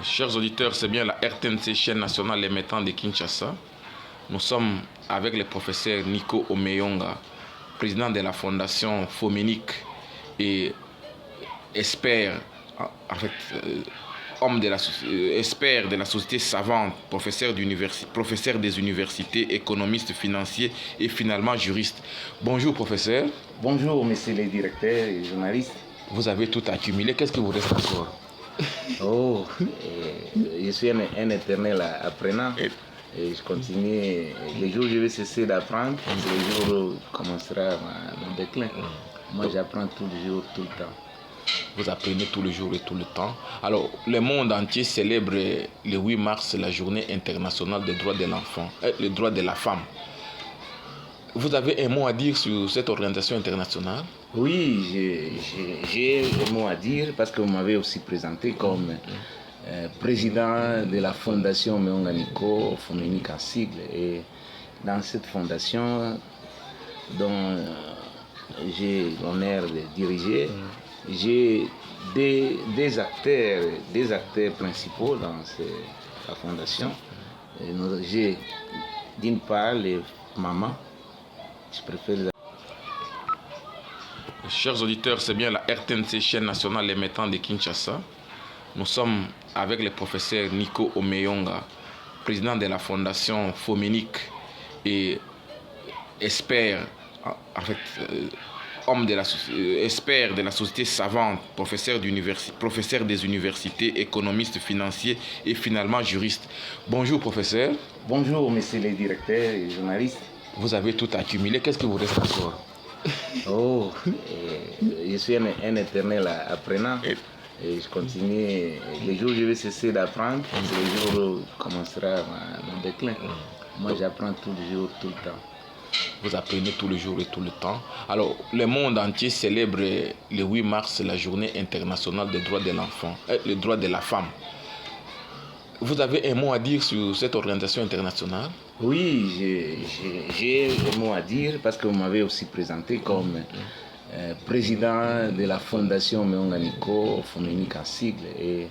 Chers auditeurs, c'est bien la RTNC, chaîne nationale émettant de Kinshasa. Nous sommes avec le professeur Nico Omeyonga, président de la fondation Foménique et expert, expert de la société savante, professeur des universités, économiste, financier et finalement juriste. Bonjour professeur. Bonjour messieurs les directeurs et journalistes. Vous avez tout accumulé, qu'est-ce qui vous reste encore? Oh, je suis un éternel apprenant. Et je continue. Les jours où je vais cesser d'apprendre, c'est les jours où commencera mon déclin. Moi, j'apprends tous les jours, tout le temps. Vous apprenez tous les jours et tout le temps. Alors, le monde entier célèbre le 8 mars la journée internationale des droits de l'enfant, les droits de la femme. Vous avez un mot à dire sur cette organisation internationale? Oui, j'ai un mot à dire parce que vous m'avez aussi présenté comme président de la fondation Omeyonga Nico, Foménique en sigle. Et dans cette fondation dont j'ai l'honneur de diriger, j'ai des acteurs principaux dans la fondation. J'ai d'une part les mamans. Je préfère les... Chers auditeurs, c'est bien la RTNC, chaîne nationale émettant de Kinshasa. Nous sommes avec le professeur Nico Omeyonga, président de la fondation Foménique et expert, expert de la société savante, professeur des universités, économiste, financier et finalement juriste. Bonjour professeur. Bonjour messieurs les directeurs et journalistes. Vous avez tout accumulé, qu'est-ce qui vous reste encore? Oh, je suis un éternel apprenant. Et je continue. Les jours où je vais cesser d'apprendre, c'est les jours où commencera mon déclin. Moi, j'apprends tous les jours, tout le temps. Vous apprenez tous les jours et tout le temps. Alors, le monde entier célèbre le 8 mars la journée internationale des droits de l'enfant, les droits de la femme. Vous avez un mot à dire sur cette organisation internationale? Oui, j'ai un mot à dire parce que vous m'avez aussi présenté comme président de la fondation Omeyonga Nico, Foménique en sigle. Et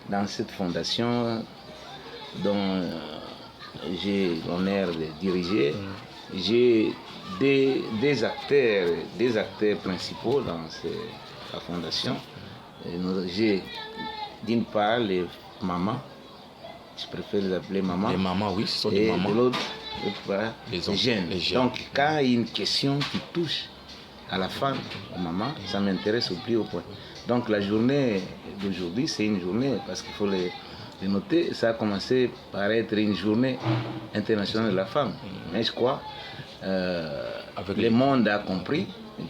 dans cette fondation dont j'ai l'honneur de diriger, j'ai des acteurs principaux dans la fondation. J'ai d'une part les mamans. Je préfère les appeler mamans. Les mamans, oui, ce sont des mamans. Et de l'autre part, les jeunes. Donc, quand il y a une question qui touche à la femme, aux mamans, ça m'intéresse au plus haut point. Donc, la journée d'aujourd'hui, c'est une journée, parce qu'il faut les noter, ça a commencé par être une journée internationale de la femme. Mais je crois, le monde a compris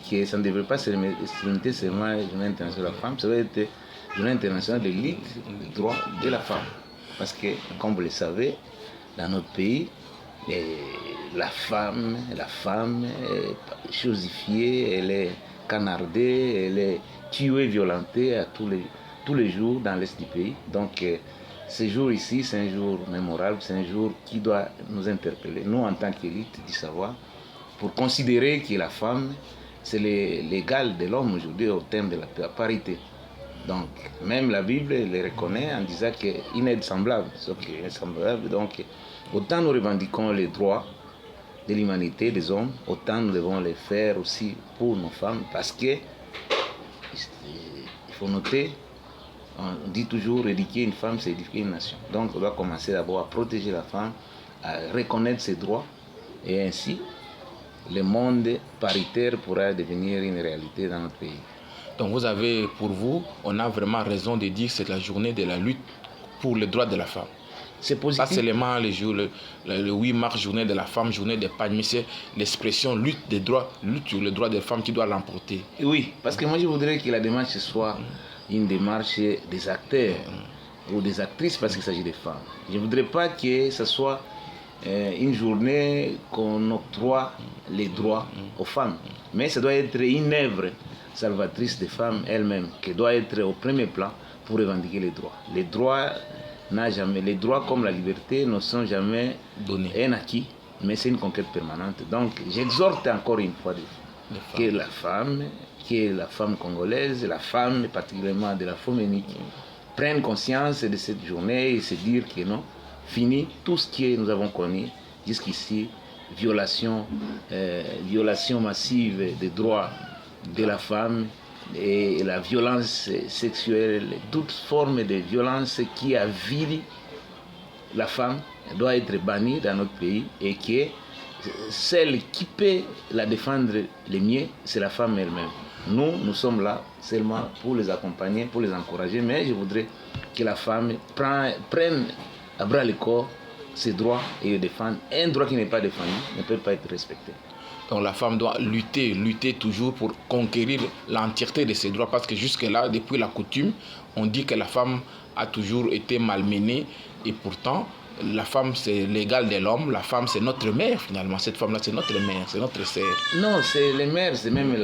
que ça ne devrait pas se limiter seulement à la journée internationale de la femme, ça doit être une journée internationale de lutte des droits de la femme. Parce que, comme vous le savez, dans notre pays, la femme est chosifiée, elle est canardée, elle est tuée, violentée à tous les jours dans l'est du pays. Donc, ce jour ici, c'est un jour mémorable, c'est un jour qui doit nous interpeller, nous en tant qu'élite du savoir, pour considérer que la femme, c'est l'égal de l'homme aujourd'hui au terme de la parité. Donc, même la Bible les reconnaît en disant qu'il est semblable. Donc, autant nous revendiquons les droits de l'humanité des hommes, autant nous devons les faire aussi pour nos femmes, parce que il faut noter, on dit toujours éduquer une femme, c'est éduquer une nation. Donc, on doit commencer d'abord à protéger la femme, à reconnaître ses droits, et ainsi, le monde paritaire pourra devenir une réalité dans notre pays. Donc pour vous, on a vraiment raison de dire que c'est la journée de la lutte pour les droits de la femme. C'est positif. Pas seulement le 8 mars, journée de la femme, journée des femmes, mais c'est l'expression lutte sur les droits des femmes qui doit l'emporter. Oui, parce que moi je voudrais que la démarche soit une démarche des acteurs ou des actrices parce qu'il s'agit des femmes. Je ne voudrais pas que ce soit une journée qu'on octroie les droits aux femmes, mais ça doit être une œuvre salvatrice des femmes elles-mêmes qui doit être au premier plan pour revendiquer les droits. Les droits comme la liberté ne sont jamais donnés, un acquis, mais c'est une conquête permanente. Donc j'exhorte encore une fois que la femme congolaise, la femme particulièrement de la Foménique, prennent conscience de cette journée et se dire que non, fini tout ce que nous avons connu jusqu'ici, violation massive des droits de la femme et la violence sexuelle, toute forme de violence qui avile la femme doit être bannie dans notre pays et que celle qui peut la défendre le mieux, c'est la femme elle-même. Nous sommes là seulement pour les accompagner, pour les encourager, mais je voudrais que la femme prenne à bras le corps ses droits et le défendre. Un droit qui n'est pas défendu ne peut pas être respecté. Donc la femme doit lutter toujours pour conquérir l'entièreté de ses droits, parce que jusque-là, depuis la coutume, on dit que la femme a toujours été malmenée, et pourtant, la femme c'est l'égal de l'homme, la femme c'est notre mère finalement, cette femme-là c'est notre mère, c'est notre sœur. Non, c'est les mères, c'est même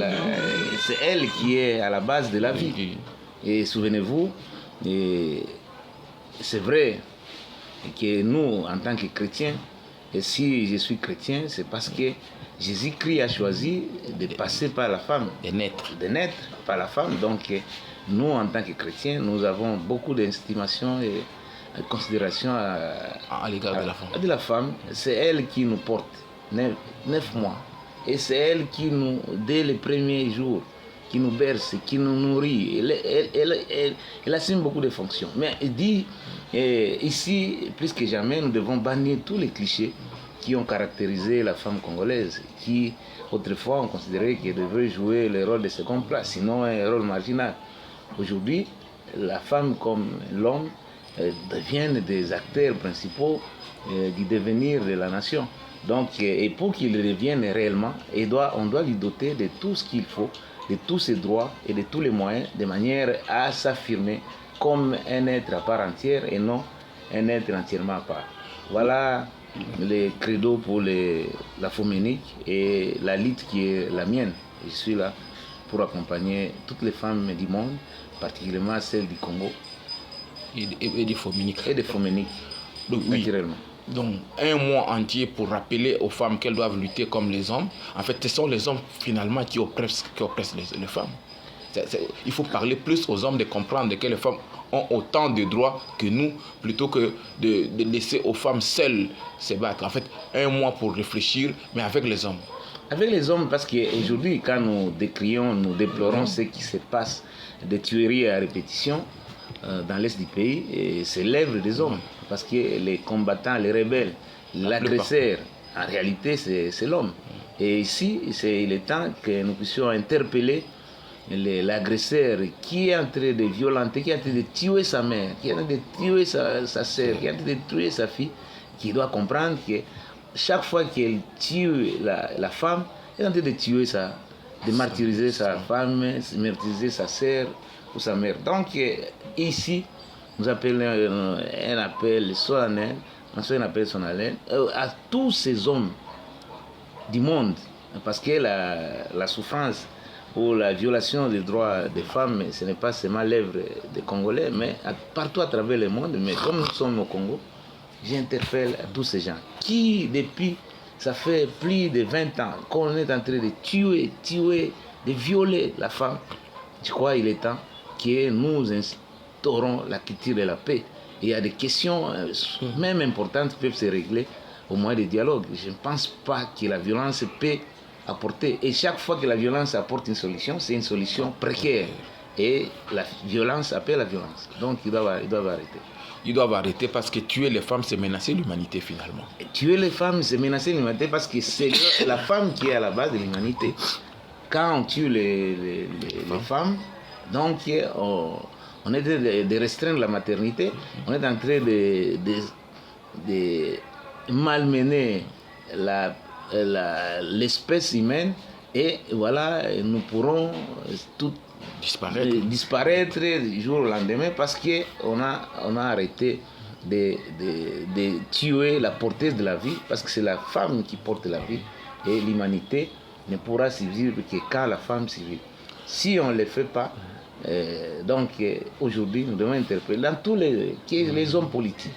c'est elle qui est à la base de la vie. Oui. Et souvenez-vous, c'est vrai que nous, en tant que chrétiens, et si je suis chrétien, c'est parce que Jésus-Christ a choisi de passer par la femme, de naître par la femme. Donc nous, en tant que chrétiens, nous avons beaucoup d'estimation et de considération à l'égard de la femme. C'est elle qui nous porte 9 mois. Et c'est elle qui nous, dès les premiers jours, qui nous berce, qui nous nourrit. Elle assume beaucoup de fonctions. Mais il dit, ici, plus que jamais, nous devons bannir tous les clichés qui ont caractérisé la femme congolaise, qui autrefois on considérait qu'elle devait jouer le rôle de second plan, sinon un rôle marginal. Aujourd'hui, la femme comme l'homme deviennent des acteurs principaux du devenir de la nation. Donc, et pour qu'il devienne réellement, on doit lui doter de tout ce qu'il faut, de tous ses droits et de tous les moyens, de manière à s'affirmer comme un être à part entière et non un être entièrement à part. Voilà les credos pour la Foménique et la lutte qui est la mienne. Je suis là pour accompagner toutes les femmes du monde, particulièrement celles du Congo. Et des Foméniques. Et des Foméniques, naturellement. Donc, un mois entier pour rappeler aux femmes qu'elles doivent lutter comme les hommes. En fait, ce sont les hommes finalement qui oppressent les femmes. Il faut parler plus aux hommes, de comprendre que les femmes ont autant de droits que nous, plutôt que de laisser aux femmes seules se battre. En fait, un mois pour réfléchir, mais avec les hommes. Avec les hommes, parce qu'aujourd'hui, quand nous décrions, nous déplorons ce qui se passe, des tueries à répétition dans l'est du pays, c'est l'œuvre des hommes. Parce que les combattants, les rebelles, l'agresseur, en réalité, c'est l'homme. Et ici, il est temps que nous puissions interpeller l'agresseur qui est en train de violenter, qui est en train de tuer sa mère, qui est en train de tuer sa sœur, qui est en train de tuer sa fille, qui doit comprendre que chaque fois qu'elle tue la femme, elle est en train de tuer de martyriser sa femme, de martyriser sa sœur ou sa mère. Donc ici, nous appelons un appel solennel, un appel solennel à tous ces hommes du monde, parce que la souffrance ou la violation des droits des femmes, ce n'est pas seulement l'œuvre des Congolais, mais partout à travers le monde. Mais comme nous sommes au Congo, j'interpelle à tous ces gens qui, depuis, ça fait plus de 20 ans qu'on est en train de tuer, de violer la femme. Je crois qu'il est temps que nous instaurons la culture de la paix. Et il y a des questions même importantes qui peuvent se régler au moyen de dialogue. Je ne pense pas que la violence peut apporter. Et chaque fois que la violence apporte une solution, c'est une solution précaire. Et la violence appelle la violence. Donc ils doivent arrêter. Ils doivent arrêter parce que tuer les femmes, c'est menacer l'humanité finalement. Et tuer les femmes, c'est menacer l'humanité parce que c'est la femme qui est à la base de l'humanité. Quand on tue les femmes, donc on est en train de restreindre la maternité, on est en train de malmener l'espèce humaine et voilà, nous pourrons tout disparaître du jour au lendemain parce qu'on a arrêté de tuer la porteuse de la vie, parce que c'est la femme qui porte la vie et l'humanité ne pourra survivre que quand la femme survit. Si on ne le fait pas, donc aujourd'hui nous devons interpeller dans tous les hommes politiques,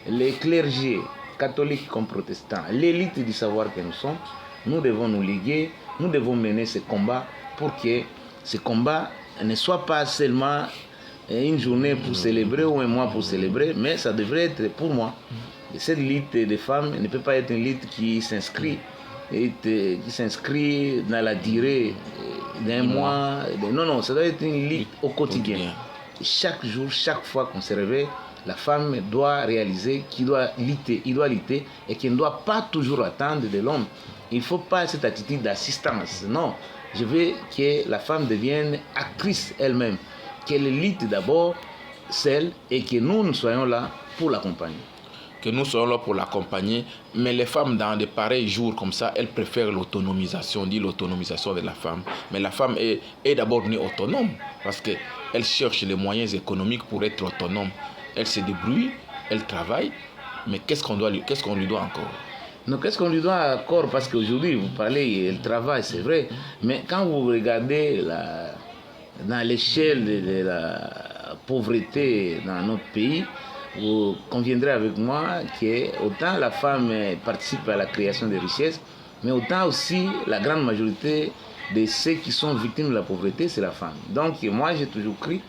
les clergés, catholiques comme protestants, l'élite du savoir que nous sommes, nous devons nous liguer, nous devons mener ce combat pour que ce combat ne soit pas seulement une journée pour célébrer ou un mois pour célébrer, mais ça devrait être pour moi. Et cette lutte des femmes ne peut pas être une lutte qui s'inscrit dans la durée d'un mois. Non, ça doit être une lutte au quotidien. Chaque jour, chaque fois qu'on se réveille, la femme doit réaliser qu'il doit lutter et qu'il ne doit pas toujours attendre de l'homme. Il ne faut pas cette attitude d'assistance. Non, je veux que la femme devienne actrice elle-même, qu'elle lutte d'abord seule et que nous soyons là pour l'accompagner. Que nous soyons là pour l'accompagner, mais les femmes dans de pareils jours comme ça, elles préfèrent l'autonomisation, on dit l'autonomisation de la femme. Mais la femme est d'abord née autonome parce qu'elle cherche les moyens économiques pour être autonome. Elle se débrouille, elle travaille, mais qu'est-ce qu'on lui doit encore? Non, qu'est-ce qu'on lui doit encore? Parce qu'aujourd'hui, vous parlez, elle travaille, c'est vrai, mais quand vous regardez dans l'échelle de la pauvreté dans notre pays, vous conviendrez avec moi que autant la femme participe à la création des richesses, mais autant aussi la grande majorité de ceux qui sont victimes de la pauvreté, c'est la femme. Donc moi, j'ai toujours cru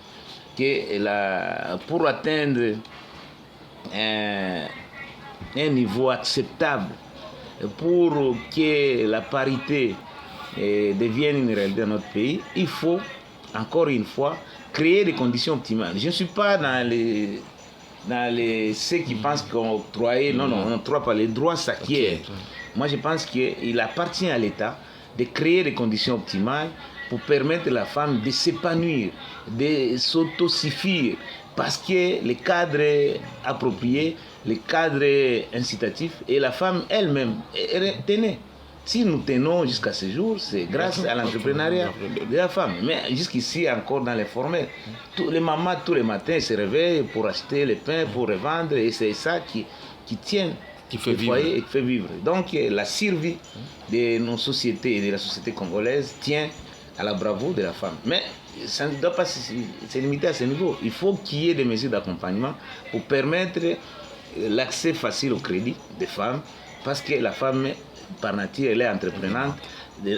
que pour atteindre un niveau acceptable, pour que la parité devienne une réalité dans notre pays, il faut, encore une fois, créer des conditions optimales. Je ne suis pas dans ceux qui pensent qu'on octroie, non, on n'octroie pas, les droits s'acquièrent. Moi, je pense qu'il appartient à l'État de créer des conditions optimales pour permettre à la femme de s'épanouir, de s'autosuffire, parce que les cadres appropriés, les cadres incitatifs, et la femme elle-même, tenez. Si nous tenons jusqu'à ce jour, c'est grâce à l'entrepreneuriat de la femme. Mais jusqu'ici, encore dans les formels, les mamans, tous les matins, se réveillent pour acheter le pain, pour revendre, et c'est ça qui tient le foyer et qui fait vivre. Donc, la survie de nos sociétés et de la société congolaise tient à la bravoure de la femme. Mais ça ne doit pas se limiter à ce niveau. Il faut qu'il y ait des mesures d'accompagnement pour permettre l'accès facile au crédit des femmes, parce que la femme, par nature, elle est entreprenante,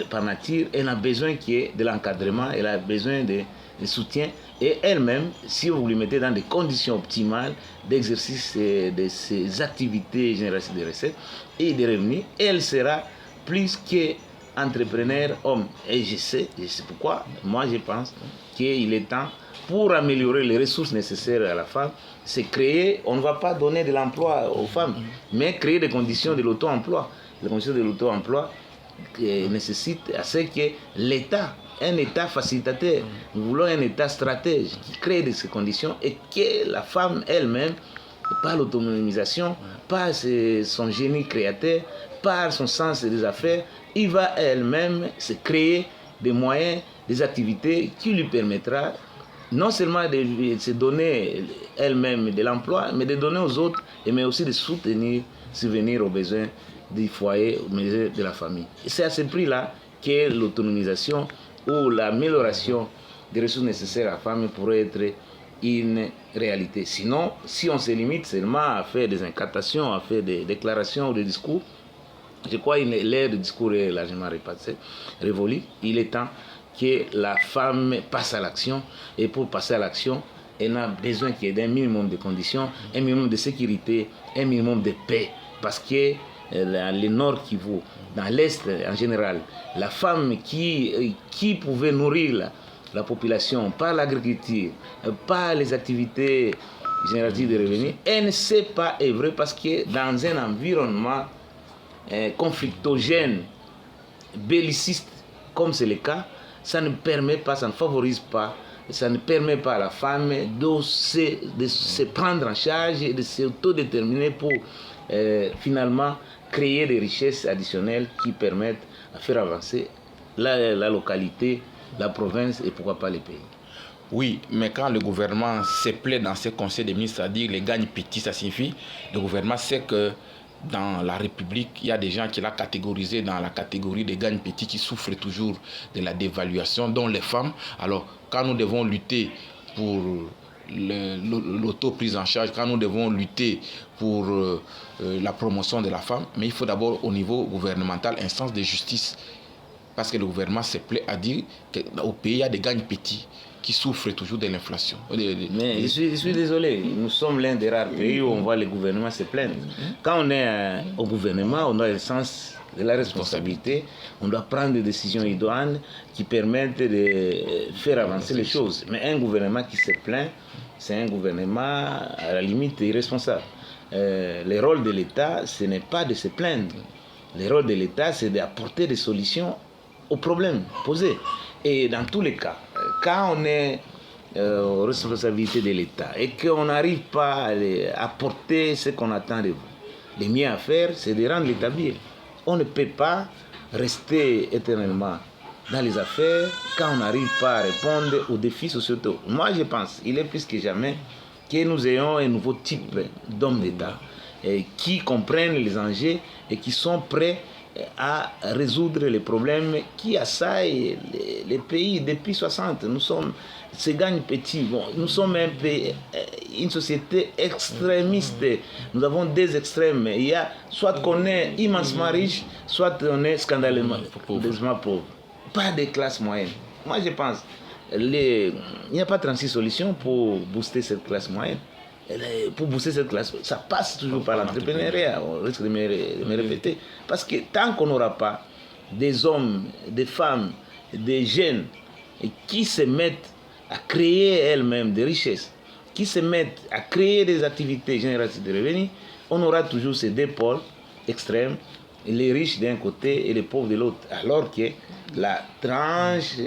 par nature, elle a besoin de l'encadrement, elle a besoin de soutien, et elle-même, si vous lui mettez dans des conditions optimales d'exercice de ses activités génératrices de recettes et de revenus, elle sera plus qu'entrepreneur homme. Et je sais pourquoi, moi je pense qu'il est temps, pour améliorer les ressources nécessaires à la femme, c'est créer, on ne va pas donner de l'emploi aux femmes, mais créer des conditions de l'auto-emploi. Les conditions de l'auto-emploi nécessitent à ce que l'État, un État facilitateur, nous voulons un État stratège qui crée ces conditions et que la femme elle-même, par l'autonomisation, par son génie créateur, par son sens des affaires, il va elle-même se créer des moyens, des activités qui lui permettra non seulement de se donner elle-même de l'emploi, mais de donner aux autres, mais aussi de subvenir aux besoins du foyer, aux besoins de la famille. Et c'est à ce prix-là que l'autonomisation ou l'amélioration des ressources nécessaires à la femme pourrait être une réalité. Sinon, si on se limite seulement à faire des incantations, à faire des déclarations ou des discours, je crois que l'ère du discours est largement révolue. Il est temps que la femme passe à l'action, et pour passer à l'action, elle a besoin qu'il y ait d'un minimum de conditions, un minimum de sécurité, un minimum de paix, parce que le Nord Kivu, dans l'Est en général, la femme qui pouvait nourrir la population par l'agriculture, par les activités génératives de revenus, elle ne sait pas œuvrer parce que dans un environnement conflictogène, belliciste, comme c'est le cas, ça ne permet pas, ça ne favorise pas, ça ne permet pas à la femme de se prendre en charge et de s'autodéterminer pour finalement créer des richesses additionnelles qui permettent à faire avancer la localité, la province et pourquoi pas les pays. Oui, mais quand le gouvernement se plaît dans ses conseils des ministres à dire les gagnes petits, ça signifie le gouvernement sait que dans la République, il y a des gens qui l'ont catégorisé dans la catégorie des gagnes petits qui souffrent toujours de la dévaluation, dont les femmes. Alors, quand nous devons lutter pour l'auto-prise en charge, quand nous devons lutter pour la promotion de la femme, mais il faut d'abord au niveau gouvernemental, instance de justice, parce que le gouvernement se plaît à dire qu'au pays, il y a des gagnes petits. qui souffre toujours de l'inflation. Mais je suis désolé, nous sommes l'un des rares pays où on voit les gouvernements se plaindre. Quand on est au gouvernement, on a le sens de la responsabilité, on doit prendre des décisions idoines qui permettent de faire avancer les choses. Mais un gouvernement qui se plaint, c'est un gouvernement à la limite irresponsable. Le rôle de l'État, ce n'est pas de se plaindre. Le rôle de l'État, c'est d'apporter des solutions aux problèmes posés. Et dans tous les cas, quand on est aux responsabilités de l'État et qu'on n'arrive pas à apporter ce qu'on attend de vous, le mieux à faire, c'est de rendre l'État bien. On ne peut pas rester éternellement dans les affaires quand on n'arrive pas à répondre aux défis sociétaux. Moi, je pense, il est plus que jamais que nous ayons un nouveau type d'hommes d'État qui comprennent les enjeux et qui sont prêts à résoudre les problèmes qui assaillent les pays depuis 60. Nous sommes, c'est gagne petit. Bon, nous sommes un pays, une société extrémiste. Nous avons des extrêmes. Il y a soit qu'on est immensement riche, soit on est scandaleusement pauvre. Pas de classe moyenne. Moi, je pense, il n'y a pas 36 solutions pour booster cette classe moyenne. Pour booster cette classe, ça passe toujours par l'entrepreneuriat, on risque de me répéter. Parce que tant qu'on n'aura pas des hommes, des femmes, des jeunes qui se mettent à créer elles-mêmes des richesses, qui se mettent à créer des activités génératrices de revenus, on aura toujours ces deux pôles extrêmes, les riches d'un côté et les pauvres de l'autre. Alors que la tranche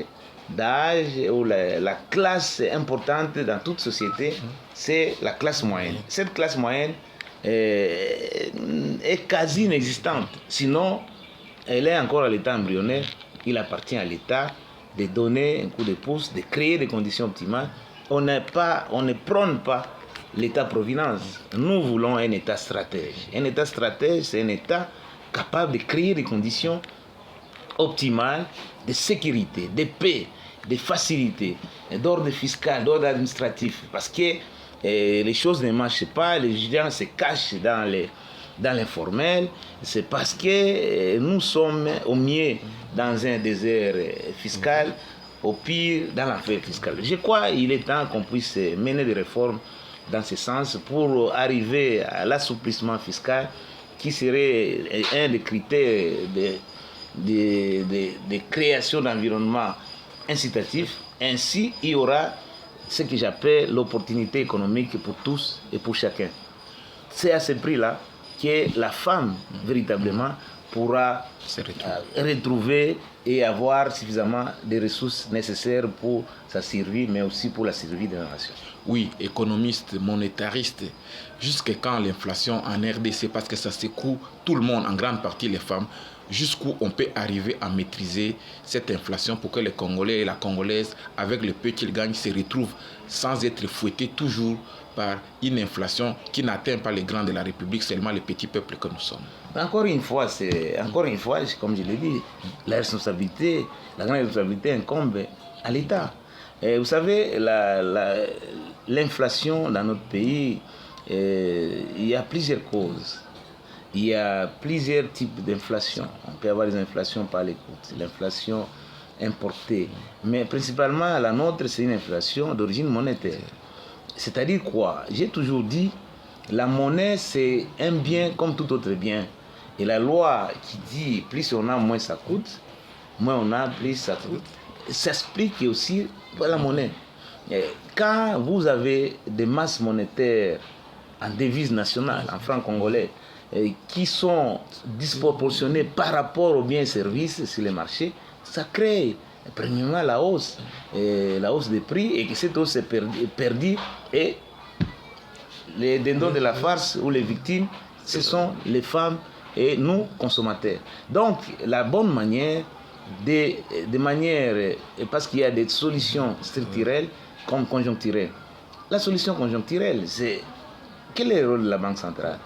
d'âge ou la classe importante dans toute société, c'est la classe moyenne. Cette classe moyenne est quasi inexistante. Sinon, elle est encore à l'état embryonnaire. Il appartient à l'État de donner un coup de pouce, de créer des conditions optimales. On ne prône pas l'État-providence. Nous voulons un État stratège. Un État stratège, c'est un État capable de créer des conditions optimale de sécurité, de paix, de facilité, d'ordre fiscal, d'ordre administratif. Parce que les choses ne marchent pas, les gens se cachent dans l'informel. C'est parce que nous sommes au mieux dans un désert fiscal, au pire dans l'enfer fiscal. Je crois qu'il est temps qu'on puisse mener des réformes dans ce sens pour arriver à l'assouplissement fiscal qui serait un des critères de création d'environnement incitatif. Ainsi, il y aura ce que j'appelle l'opportunité économique pour tous et pour chacun. C'est à ce prix-là que la femme, véritablement, pourra retrouver et avoir suffisamment de ressources nécessaires pour sa survie, mais aussi pour la survie de la nation. Oui, économiste, monétariste, jusqu'à quand l'inflation en RDC, parce que ça secoue tout le monde, en grande partie les femmes, jusqu'où on peut arriver à maîtriser cette inflation pour que les Congolais et la Congolaise, avec le peu qu'ils gagnent, se retrouvent sans être fouettés toujours par une inflation qui n'atteint pas les grands de la République, seulement les petits peuples que nous sommes. Encore une fois, comme je l'ai dit, la grande responsabilité incombe à l'État. Et vous savez, l'inflation dans notre pays, il y a plusieurs causes. Il y a plusieurs types d'inflation. On peut avoir des inflations par l'écoute, l'inflation importée. Mais principalement, la nôtre, c'est une inflation d'origine monétaire. C'est-à-dire quoi? J'ai toujours dit, la monnaie, c'est un bien comme tout autre bien. Et la loi qui dit, plus on a, moins ça coûte, moins on a, plus ça coûte, ça s'explique aussi par la monnaie. Quand vous avez des masses monétaires en devise nationale, en francs congolais, qui sont disproportionnées par rapport aux biens et services sur les marchés, ça crée premièrement la hausse des prix, et que cette hausse est perdue, et les dindons de la farce ou les victimes, ce sont les femmes et nous, consommateurs. Donc, la bonne manière, parce qu'il y a des solutions structurelles comme conjoncturelles. La solution conjoncturelle, c'est quel est le rôle de la Banque centrale?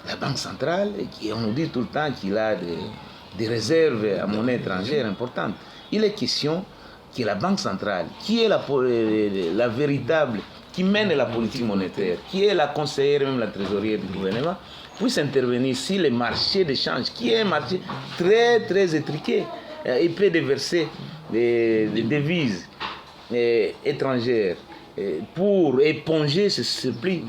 La Banque centrale, on nous dit tout le temps qu'il a des réserves à monnaie étrangère importantes. Il est question que la Banque centrale, qui est la véritable, qui mène la politique monétaire, qui est la conseillère, même la trésorière du gouvernement, puisse intervenir sur les marchés d'échange, qui est un marché très, très étriqué. Il peut déverser des devises étrangères pour éponger ce surplus.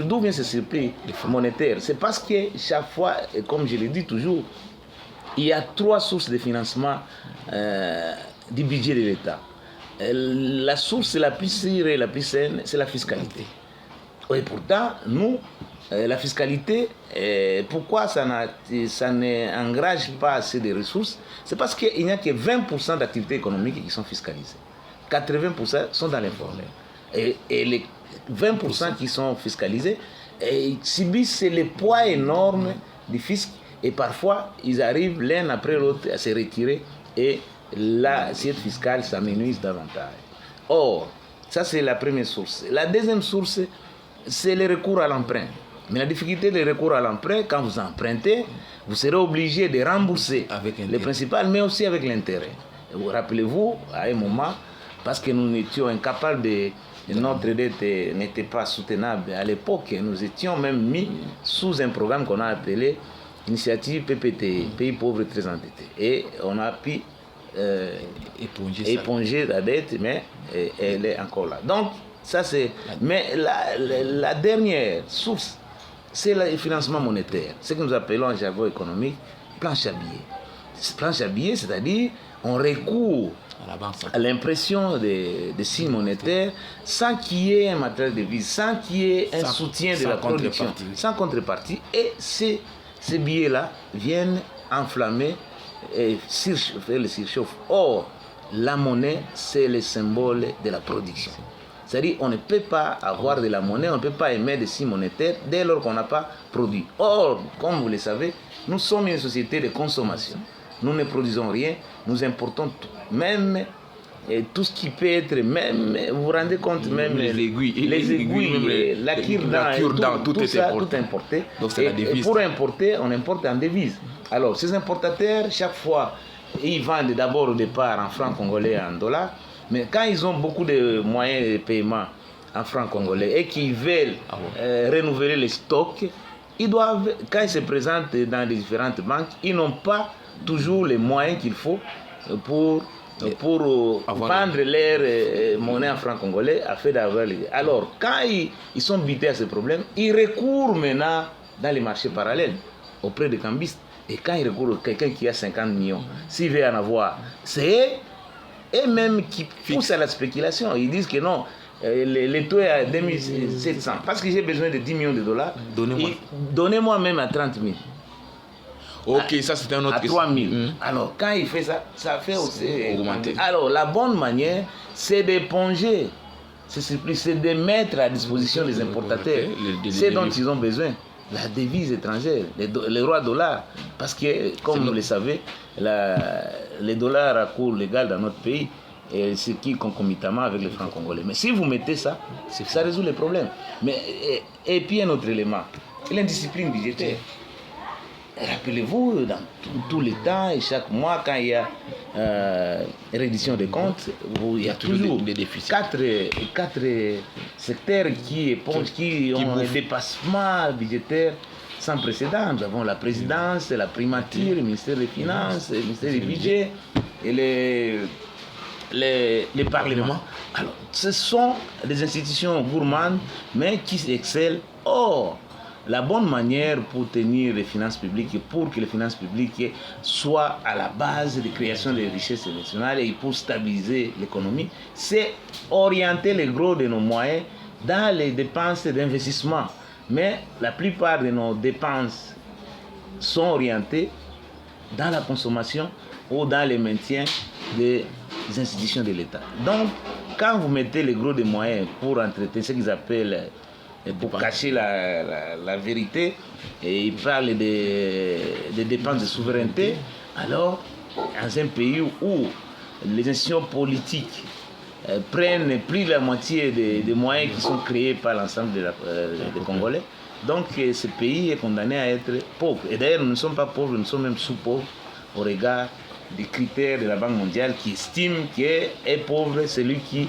D'où vient ce surplus monétaire? C'est parce que chaque fois, comme je le dis toujours, il y a 3 sources de financement du budget de l'État. La source la plus sûre et la plus saine, c'est la fiscalité. Et pourtant, nous, la fiscalité, pourquoi ça n'engage pas assez de ressources? C'est parce qu'il n'y a que 20% d'activités économiques qui sont fiscalisées. 80% sont dans l'informel. Et les 20% qui sont fiscalisés subissent le poids énorme du fisc. Et parfois, ils arrivent l'un après l'autre à se retirer et l'assiette fiscale s'amenuise davantage. Or, ça c'est la première source. La deuxième source, c'est le recours à l'emprunt. Mais la difficulté du recours à l'emprunt, quand vous empruntez, vous serez obligé de rembourser le principal, mais aussi avec l'intérêt. Rappelez-vous, à un moment, parce que nous étions incapables notre dette n'était pas soutenable à l'époque, nous étions même mis sous un programme qu'on a appelé Initiative PPT, Pays pauvres très endettés. Et on a pu éponger la dette, mais elle est encore là. Donc, ça c'est... Mais la dernière source, c'est le financement monétaire. Ce que nous appelons en jargon économique, planche à billets. Planche à billets, c'est-à-dire on recourt à l'impression des signes monétaires sans qu'il y ait un matériel de devise, sans qu'il y ait un soutien de la production, sans contrepartie. Et ces billets-là viennent enflammer et faire le surchauffe. Or, la monnaie, c'est le symbole de la production. C'est-à-dire on ne peut pas avoir de la monnaie, on ne peut pas émettre des signes monétaires dès lors qu'on n'a pas produit. Or, comme vous le savez, nous sommes une société de consommation. Nous ne produisons rien, nous importons tout. Même tout ce qui peut être, même, vous vous rendez compte, même les aiguilles, la cure-dent, tout est importé. Donc c'est la devise. Et pour importer, on importe en devise. Alors, ces importateurs, chaque fois, ils vendent d'abord au départ en francs congolais et en dollars. Mais quand ils ont beaucoup de moyens de paiement en francs congolais et qu'ils veulent renouveler les stocks, ils doivent, quand ils se présentent dans les différentes banques, ils n'ont pas toujours les moyens qu'il faut pour vendre leur monnaie en francs congolais afin d'avoir les... Alors, quand ils sont butés à ce problème, ils recourent maintenant dans les marchés parallèles auprès des cambistes. Et quand ils recourent à quelqu'un qui a 50 millions, s'il veut en avoir, c'est eux-mêmes qui poussent à la spéculation. Ils disent que non, le taux est à 2700. Parce que j'ai besoin de 10 millions de dollars, donnez-moi même à 30 000. Ok, ça c'est un autre... À 3 000. Alors, quand il fait ça, ça fait aussi augmenter. Alors, la bonne manière, c'est d'éponger ce surplus, c'est de mettre à disposition des importateurs ce dont ils ont besoin. La devise étrangère, le roi dollar. Parce que, comme vous le savez, le dollar à cours légal dans notre pays, et ce qui est concomitamment avec les francs congolais. Mais si vous mettez ça, ça résout les problèmes. Mais, et puis un autre élément, l'indiscipline budgétaire. Rappelez-vous, dans tout le temps et chaque mois, quand il y a reddition des comptes, il y a toujours des déficits. Quatre secteurs qui ont un dépassement budgétaire sans précédent. Nous avons la présidence, la primature, le ministère des Finances, le ministère du Budget et les parlements. Alors, ce sont des institutions gourmandes, mais qui excellent. Or, la bonne manière pour tenir les finances publiques et pour que les finances publiques soient à la base de création des richesses nationales et pour stabiliser l'économie, c'est orienter le gros de nos moyens dans les dépenses d'investissement. Mais la plupart de nos dépenses sont orientées dans la consommation ou dans le maintien des institutions de l'État. Donc, quand vous mettez le gros des moyens pour entretenir ce qu'ils appellent, pour cacher la vérité, et ils parlent des dépenses de souveraineté, alors, dans un pays où les institutions politiques prennent plus de la moitié des moyens qui sont créés par l'ensemble des Congolais, donc ce pays est condamné à être pauvre. Et d'ailleurs, nous ne sommes pas pauvres, nous sommes même sous-pauvres au regard des critères de la Banque mondiale qui estime qu'est pauvre celui qui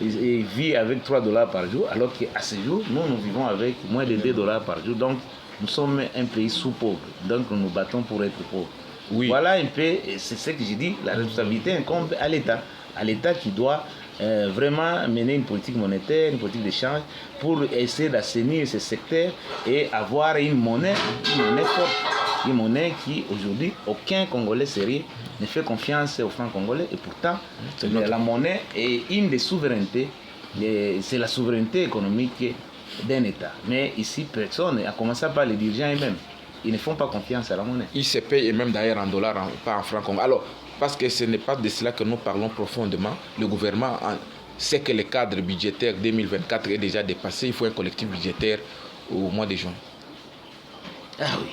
vit avec 3 $ par jour, alors qu'à ce jour, nous vivons avec moins de 2 $ par jour. Donc, nous sommes un pays sous-pauvre. Donc, nous nous battons pour être pauvres. Oui. Voilà un peu, c'est ce que j'ai dit, la responsabilité incombe à l'État. À l'État qui doit vraiment mener une politique monétaire, une politique d'échange pour essayer d'assainir ce secteur et avoir une monnaie forte. Une monnaie qui, aujourd'hui, aucun Congolais sérieux ne fait confiance aux francs congolais. Et pourtant, la monnaie est une des souverainetés, c'est la souveraineté économique d'un État. Mais ici, personne, à commencer par les dirigeants eux-mêmes, ils ne font pas confiance à la monnaie. Ils se payent, et même d'ailleurs en dollars, pas en francs congolais. Alors, parce que ce n'est pas de cela que nous parlons profondément, le gouvernement sait que le cadre budgétaire 2024 est déjà dépassé. Il faut un collectif budgétaire au mois de juin. Ah oui.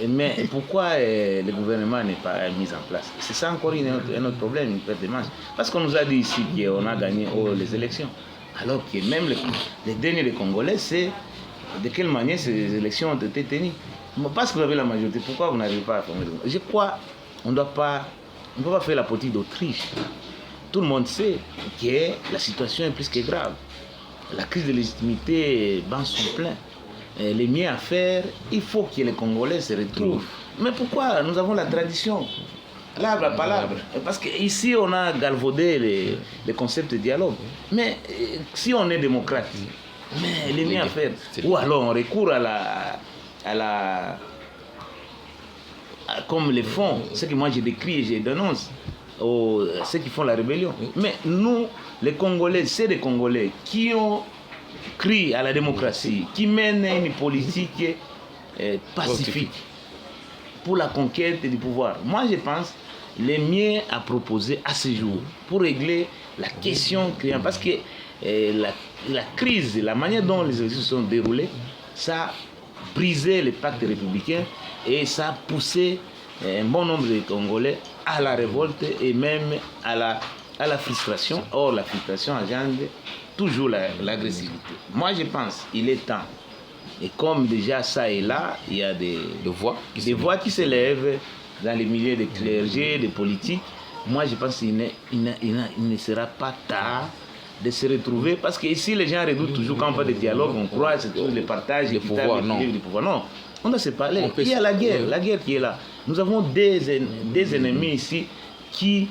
Mais pourquoi le gouvernement n'est pas mis en place? C'est ça encore un autre problème, une perte de marge. Parce qu'on nous a dit ici qu'on a gagné les élections. Alors que même les derniers Congolais, c'est de quelle manière ces élections ont été tenues. Parce que vous avez la majorité, pourquoi vous n'arrivez pas à former le gouvernement? Je crois qu'on ne peut pas faire la politique d'Autriche. Tout le monde sait que la situation est plus que grave. La crise de légitimité bat son plein. Les miens à faire, il faut que les Congolais se retrouvent. Mais pourquoi? Nous avons la tradition. L'arbre à palabre. Parce qu'ici, on a galvaudé les concepts de dialogue. Mais si on est démocrate, mais les miens à faire. Ou alors on recourt comme les fonds, ce que moi je décris et je dénonce, ceux qui font la rébellion. Mais nous, les Congolais, c'est des Congolais qui ont crie à la démocratie, qui mène une politique pacifique pour la conquête du pouvoir. Moi, je pense les mieux à proposer à ce jour pour régler la question client. Parce que la crise, la manière dont les élections se sont déroulées, ça a brisé le pacte républicain et ça a poussé un bon nombre de Congolais à la révolte et même à la frustration. Or, la frustration engendre toujours l'agressivité. Moi, je pense qu'il est temps. Et comme déjà ça et là, il y a des voix qui s'élèvent dans les milieux des clergés, des politiques. Moi, je pense qu'il ne sera pas tard de se retrouver. Parce que ici, les gens redoutent toujours quand on parle de dialogue, on croit que c'est toujours le partage du pouvoir. Non, on doit se parler. Il y a la guerre qui est là. Nous avons des ennemis ici qui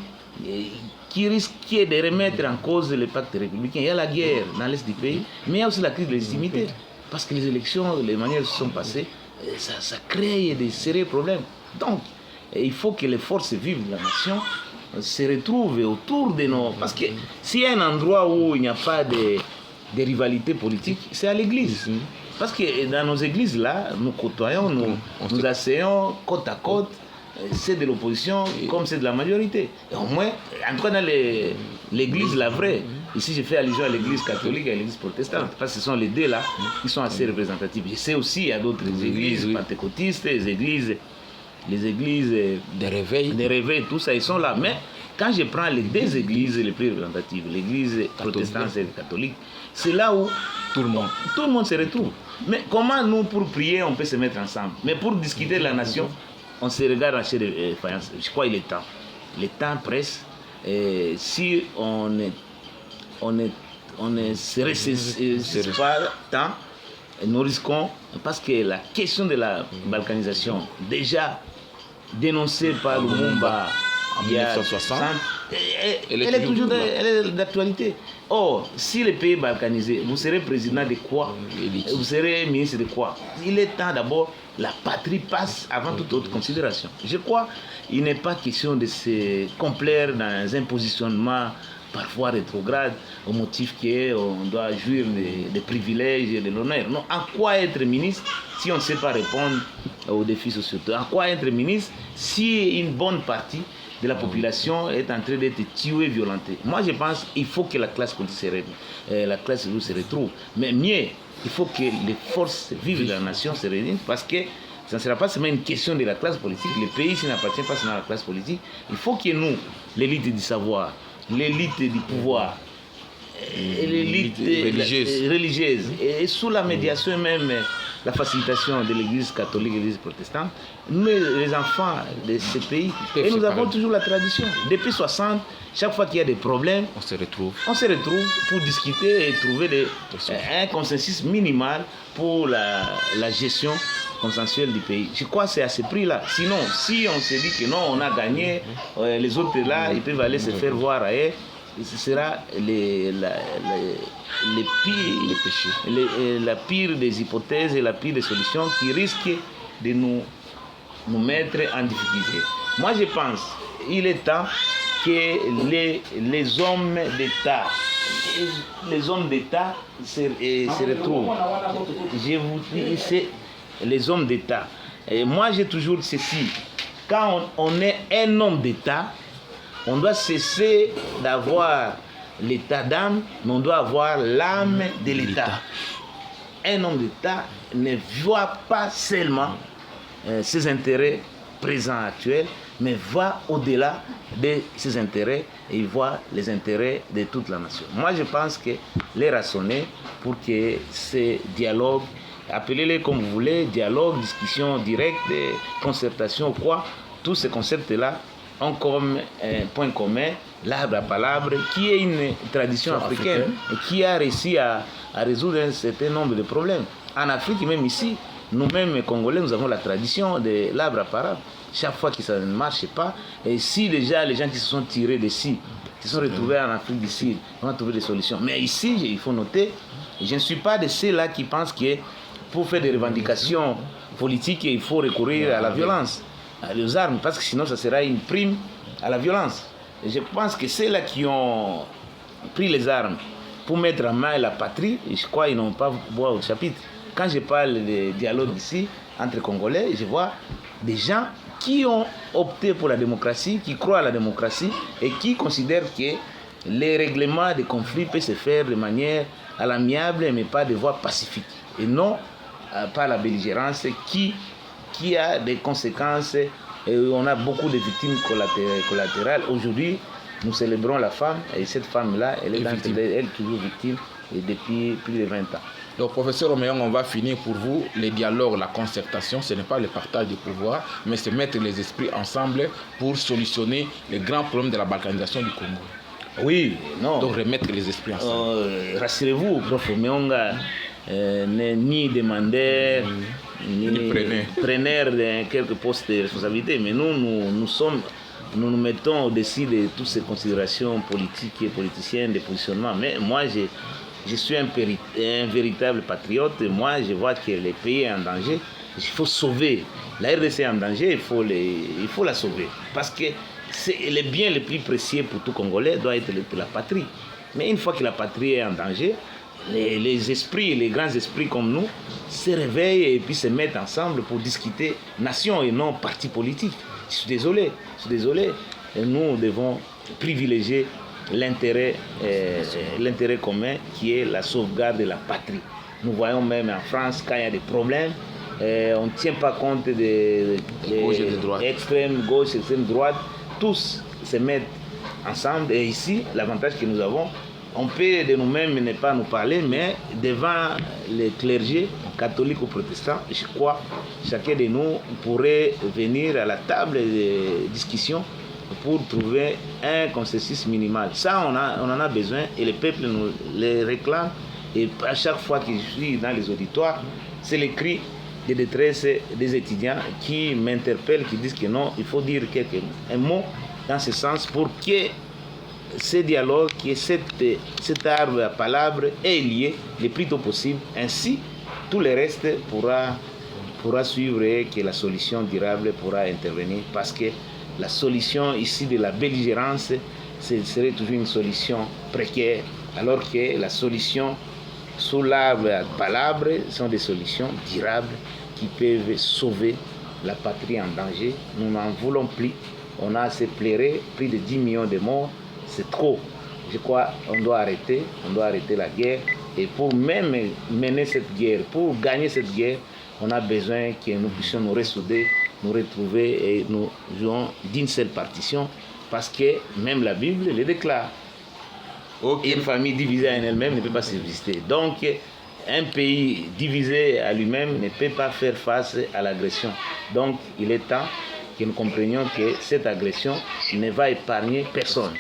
risquait de remettre en cause le pacte républicain. Il y a la guerre dans l'est du pays, mais il y a aussi la crise de légitimité. Parce que les élections, les manières qui se sont passées, ça crée des sérieux problèmes. Donc, il faut que les forces vives de la nation se retrouvent autour de nos... Parce que s'il y a un endroit où il n'y a pas de rivalité politique, c'est à l'église. Parce que dans nos églises, là, nous côtoyons, nous asseyons côte à côte, c'est de l'opposition comme c'est de la majorité. Et au moins, en tout cas dans l'église, la vraie, ici je fais allusion à l'église catholique et à l'église protestante, parce que ce sont les deux là qui sont assez représentatifs. Je sais aussi, il y a d'autres églises pentecôtistes, les églises des réveils, tout ça, ils sont là. Mais quand je prends les deux églises les plus représentatives, l'église protestante et catholique, c'est là où tout le monde se retrouve. Mais comment nous, pour prier, on peut se mettre ensemble? Mais pour discuter de la nation, on se regarde en chair de faïence. Je crois qu'il est temps. Le temps presse. Et si on ne se pas temps, nous risquons, parce que la question de la balkanisation, déjà dénoncée par Lumumba en 1960, elle est toujours d'actualité. Or, si le pays est balkanisé, vous serez président de quoi? Vous serez ministre de quoi? Il est temps d'abord, la patrie passe avant toute autre considération. Je crois qu'il n'est pas question de se complaire dans un positionnement parfois rétrograde au motif qu'on doit jouir des privilèges et de l'honneur. Non, à quoi être ministre si on ne sait pas répondre aux défis sociaux? À quoi être ministre si une bonne partie de la population est en train d'être tuée, violentée? Moi, je pense qu'il faut que la classe politique se retrouve. Mais mieux, il faut que les forces vives de la nation se réunissent, parce que ça ne sera pas seulement une question de la classe politique. Le pays, s'il n'appartient pas seulement à la classe politique, il faut que nous, l'élite du savoir, l'élite du pouvoir, l'élite religieuse, et sous la médiation même, la facilitation de l'église catholique et de l'église protestante, nous, les enfants de ce pays, et nous avons toujours la tradition. Depuis 60, chaque fois qu'il y a des problèmes, on se retrouve pour discuter et trouver un consensus minimal pour la gestion consensuelle du pays. Je crois que c'est à ce prix-là. Sinon, si on se dit que non, on a gagné, les autres là, ils peuvent aller se faire voir ailleurs, ce sera la pire des hypothèses et la pire des solutions qui risquent de nous mettre en difficulté. Moi, je pense qu'il est temps que les hommes d'État se retrouvent. Je vous dis, c'est les hommes d'État. Et moi, j'ai toujours dit ceci. Quand on est un homme d'État, on doit cesser d'avoir l'état d'âme, mais on doit avoir l'âme de l'État. Un homme d'État ne voit pas seulement ses intérêts présents actuels, mais va au-delà de ses intérêts et il voit les intérêts de toute la nation. Moi, je pense que l'heure a sonné pour que ces dialogues, appelez-les comme vous voulez, dialogue, discussion directe, concertation, quoi, tous ces concepts-là ont comme point commun l'arbre à palabre, qui est une tradition africaine et qui a réussi à résoudre un certain nombre de problèmes. En Afrique, même ici, nous-mêmes, Congolais, nous avons la tradition de l'arbre à palabre. Chaque fois que ça ne marche pas, et si déjà les gens qui se sont tirés d'ici, qui se sont retrouvés en Afrique du Sud, on a trouvé des solutions. Mais ici, il faut noter, je ne suis pas de ceux-là qui pensent que pour faire des revendications politiques, il faut recourir à la violence, aux armes, parce que sinon ça sera une prime à la violence. Et je pense que ceux-là qui ont pris les armes pour mettre en main la patrie, je crois qu'ils n'ont pas voix au chapitre. Quand je parle de dialogue ici, entre Congolais, je vois des gens qui ont opté pour la démocratie, qui croient à la démocratie et qui considèrent que les règlements des conflits peuvent se faire de manière à l'amiable, mais pas de voie pacifique. Et non par la belligérance qui a des conséquences. Et on a beaucoup de victimes collatérales. Aujourd'hui, nous célébrons la femme et cette femme-là, elle est toujours victime et depuis plus de 20 ans. Donc, professeur Oméong, on va finir pour vous. Les dialogues, la concertation, ce n'est pas le partage du pouvoir, mais c'est mettre les esprits ensemble pour solutionner les grands problèmes de la balkanisation du Congo. Oui, non. Donc, remettre les esprits ensemble. Rassurez-vous, prof Oméong n'est ni demandeur, ni preneur de quelques postes de responsabilité, mais nous nous mettons au-dessus de toutes ces considérations politiques et politiciennes, de positionnement. Mais moi, je suis un véritable patriote. Moi, je vois que le pays est en danger. Il faut sauver. La RDC est en danger, il faut la sauver. Parce que le bien le plus précieux pour tout Congolais doit être la patrie. Mais une fois que la patrie est en danger, les esprits, les grands esprits comme nous, se réveillent et puis se mettent ensemble pour discuter nation et non parti politique. Je suis désolé. Et nous devons privilégier l'intérêt commun qui est la sauvegarde de la patrie. Nous voyons même en France, quand il y a des problèmes, on ne tient pas compte des extrême gauche, extrême droite, tous se mettent ensemble. Et ici, l'avantage que nous avons, on peut de nous-mêmes ne pas nous parler, mais devant les clergés, catholiques ou protestants, je crois chacun de nous pourrait venir à la table de discussion pour trouver un consensus minimal. Ça, on en a besoin et le peuple nous les réclame. Et à chaque fois que je suis dans les auditoires, c'est les cris de détresse des étudiants qui m'interpellent, qui disent que non, il faut dire un mot dans ce sens pour que ce dialogue, que cet arbre à palabre est lié le plus tôt possible. Ainsi, tout le reste pourra suivre et que la solution durable pourra intervenir, parce que la solution ici de la belligérance, ce serait toujours une solution précaire, alors que la solution sous l'arbre à palabre sont des solutions durables qui peuvent sauver la patrie en danger. Nous n'en voulons plus. On a assez pleuré, plus de 10 millions de morts. C'est trop. Je crois qu'on doit arrêter la guerre. Et pour même mener cette guerre, pour gagner cette guerre, on a besoin que nous puissions nous ressouder, nous retrouver et nous jouons d'une seule partition, parce que même la Bible le déclare. Une famille divisée en elle-même ne peut pas subsister. Donc, un pays divisé à lui-même ne peut pas faire face à l'agression. Donc, il est temps que nous comprenions que cette agression ne va épargner personne.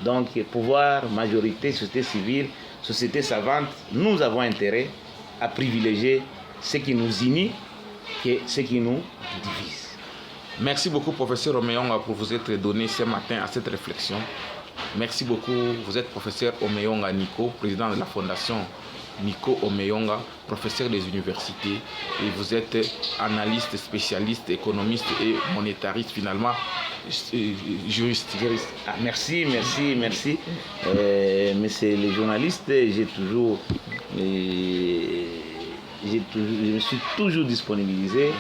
Donc, pouvoir, majorité, société civile, société savante, nous avons intérêt à privilégier ce qui nous unit que ce qui nous divise. Merci beaucoup, professeur Oméong, pour vous être donné ce matin à cette réflexion. Merci beaucoup. Vous êtes professeur Omeyonga Nico, président de la fondation Nico Omeyonga, professeur des universités, et vous êtes analyste, spécialiste, économiste et monétariste, finalement juriste. Ah, merci. Mais c'est les journalistes, je me suis toujours disponibilisé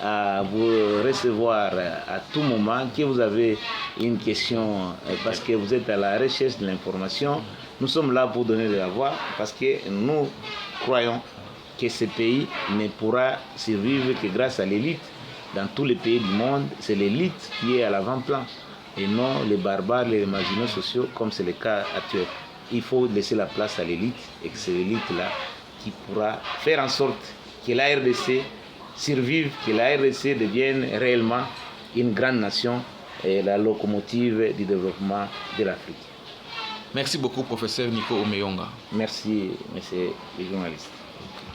à vous recevoir à tout moment. Que vous avez une question, parce que vous êtes à la recherche de l'information, nous sommes là pour donner de la voix, parce que nous croyons que ce pays ne pourra survivre que grâce à l'élite. Dans tous les pays du monde, c'est l'élite qui est à l'avant-plan et non les barbares, les marginaux sociaux, comme c'est le cas actuel. Il faut laisser la place à l'élite, et que c'est l'élite-là qui pourra faire en sorte que la RDC survive, que la RDC devienne réellement une grande nation et la locomotive du développement de l'Afrique. Merci beaucoup, professeur Nico Omeyonga. Merci, monsieur le journaliste.